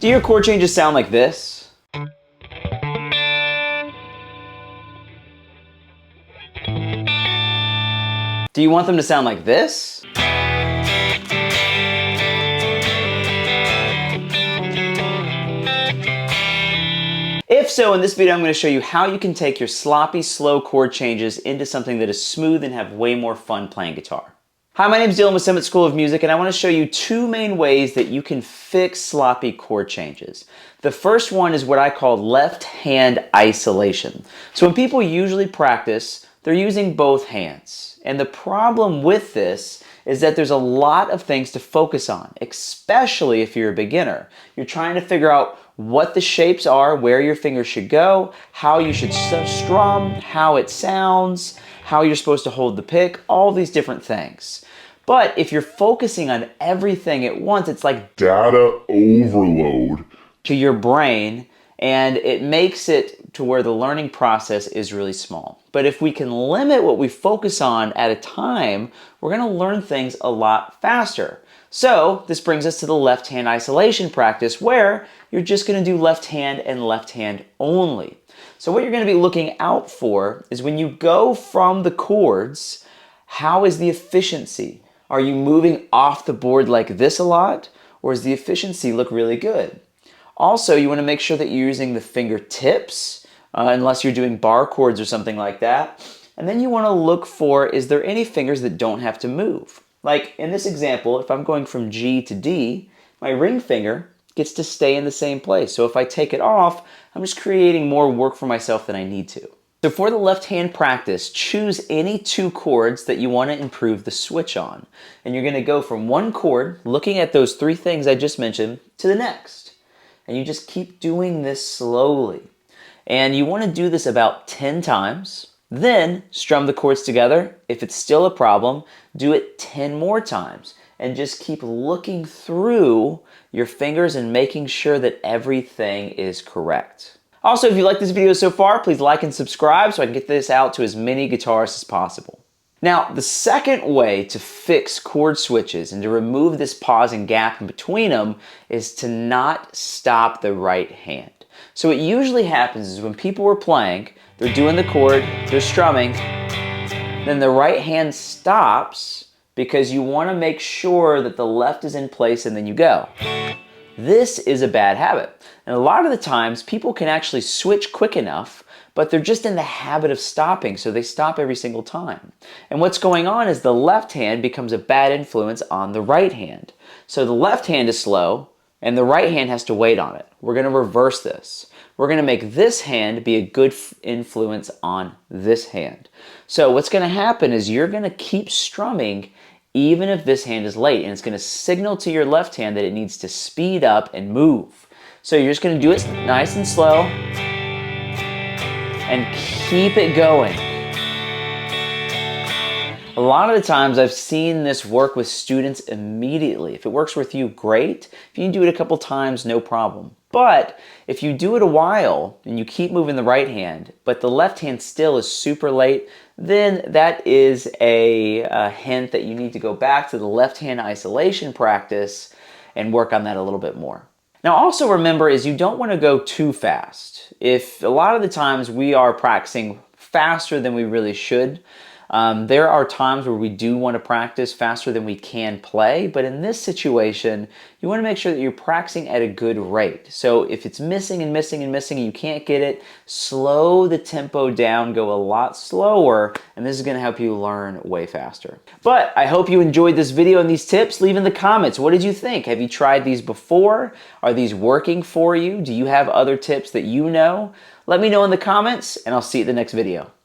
Do your chord changes sound like this? Do you want them to sound like this? If so, in this video I'm going to show you how you can take your sloppy, slow chord changes into something that is smooth and have way more fun playing guitar. Hi, my name is Dylan with Summit School of Music, and I want to show you two main ways that you can fix sloppy chord changes. The first one is what I call left hand isolation. So when people usually practice, they're using both hands. And the problem with this is that there's a lot of things to focus on, especially if you're a beginner. You're trying to figure out what the shapes are, where your fingers should go, how you should strum, how it sounds, how you're supposed to hold the pick, all these different things. But if you're focusing on everything at once, it's like data overload to your brain, and it makes it to where the learning process is really small. But if we can limit what we focus on at a time, we're going to learn things a lot faster. So this brings us to the left hand isolation practice, where you're just going to do left hand and left hand only. So what you're going to be looking out for is when you go from the chords, how is the efficiency? Are you moving off the board like this a lot, or does the efficiency look really good? Also, you want to make sure that you're using the fingertips, unless you're doing bar chords or something like that. And then you want to look for, is there any fingers that don't have to move? Like in this example, if I'm going from G to D, my ring finger gets to stay in the same place. So if I take it off, I'm just creating more work for myself than I need to. So for the left hand practice, choose any two chords that you want to improve the switch on. And you're going to go from one chord, looking at those three things I just mentioned, to the next. And you just keep doing this slowly. And you want to do this about 10 times. Then strum the chords together. If it's still a problem, do it 10 more times. And just keep looking through your fingers and making sure that everything is correct. Also, if you like this video so far, please like and subscribe so I can get this out to as many guitarists as possible. Now, the second way to fix chord switches and to remove this pause and gap in between them is to not stop the right hand. So what usually happens is when people are playing, they're doing the chord, they're strumming, then the right hand stops because you want to make sure that the left is in place and then you go. This is a bad habit. And a lot of the times people can actually switch quick enough, but they're just in the habit of stopping, so they stop every single time. And what's going on is the left hand becomes a bad influence on the right hand. So the left hand is slow, and the right hand has to wait on it. We're going to reverse this. We're going to make this hand be a good influence on this hand. So what's going to happen is you're going to keep strumming even if this hand is late, and it's going to signal to your left hand that it needs to speed up and move. So you're just going to do it nice and slow and keep it going. A lot of the times I've seen this work with students immediately. If it works with you, great. If you can do it a couple times, no problem. But if you do it a while and you keep moving the right hand, but the left hand still is super late, then that is a hint that you need to go back to the left hand isolation practice and work on that a little bit more. Now also remember is you don't want to go too fast. If a lot of the times we are practicing faster than we really should, there are times where we do want to practice faster than we can play, but in this situation, you want to make sure that you're practicing at a good rate. So if it's missing and missing and missing and you can't get it, slow the tempo down, go a lot slower, and this is going to help you learn way faster. But I hope you enjoyed this video and these tips. Leave in the comments, what did you think? Have you tried these before? Are these working for you? Do you have other tips that you know? Let me know in the comments, and I'll see you at the next video.